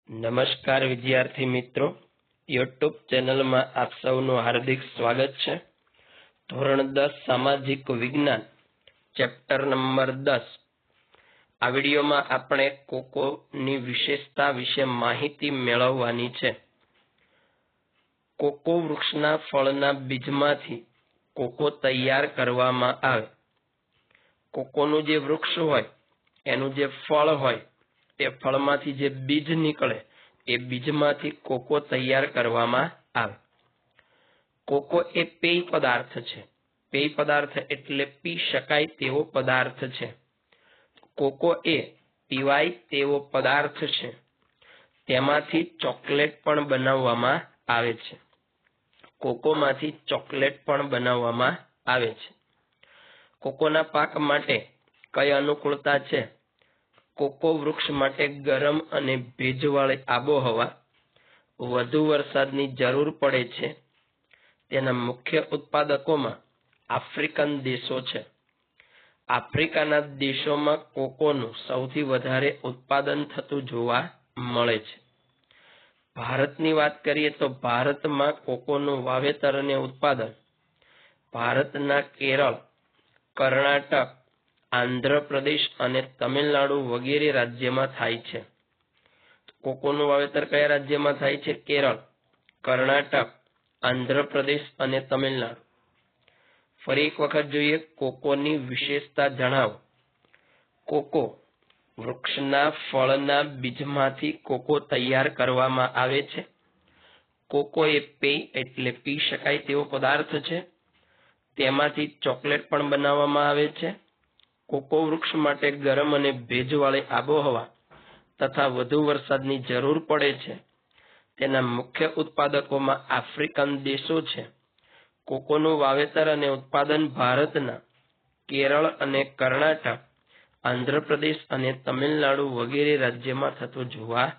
નમસ્કાર વિદ્યાર્થી મિત્રો, યુટ્યુબ ચેનલમાં આપ સૌનું હાર્દિક સ્વાગત છે। ધોરણ 10 સામાજિક વિજ્ઞાન ચેપ્ટર નંબર 10। આ વિડીયોમાં આપણે કોકોની વિશેષતા વિશે માહિતી મેળવવાની છે। કોકો વૃક્ષના ફળના બીજમાંથી કોકો તૈયાર કરવામાં આવે। કોકોનું જે વૃક્ષ હોય એનું જે ફળ હોય તે ફળમાંથી જે બીજ નીકળે એ બીજમાંથી કોકો તૈયાર કરવામાં આવે। કોકો એ પેય પદાર્થ છે। પેય પદાર્થ એટલે પી શકાય તેવો પદાર્થ છે। કોકો એ પીવાય તેવો પદાર્થ છે। તેમાંથી ચોકલેટ પણ બનાવવામાં આવે છે। કોકોમાંથી ચોકલેટ પણ બનાવવામાં આવે છે। કોકોના પાક માટે કઈ અનુકૂળતા છે? કોકો વૃક્ષ માટે ગરમ અને ભેજવાળી આબોહવા, વધુ વરસાદની જરૂર પડે છે। તેના મુખ્ય ઉત્પાદકોમાં આફ્રિકન દેશો છે। આફ્રિકાના દેશોમાં કોકોનું સૌથી વધારે ઉત્પાદન થતું જોવા મળે છે। ભારતની વાત કરીએ તો ભારતમાં કોકોનું વાવેતર અને ઉત્પાદન ભારતના કેરળ, કર્ણાટક, આંધ્રપ્રદેશ અને તમિલનાડુ વગેરે રાજ્યમાં થાય છે। કોકોનું વાવેતર કયા રાજ્યમાં થાય છે? કેરળ, કર્ણાટક, આંધ્રપ્રદેશ અને તમિલનાડુ। ફરી એક વખત જોઈએ, કોકોની વિશેષતા જણાવો। કોકો વૃક્ષના ફળના બીજમાંથી કોકો તૈયાર કરવામાં આવે છે। કોકો એ પેય એટલે પી શકાય તેવો પદાર્થ છે। તેમાંથી ચોકલેટ પણ બનાવવામાં આવે છે। કોકો વૃક્ષ માટે ગરમ અને ભેજવાળી આબોહવા તથા વધુ વરસાદની જરૂર પડે છે। તેના મુખ્ય ઉત્પાદકોમાં આફ્રિકન દેશો છે। કોકોનું વાવેતર અને ઉત્પાદન ભારતના કેરળ અને કર્ણાટક, આંધ્રપ્રદેશ અને તમિલનાડુ વગેરે રાજ્યમાં થતું જોવા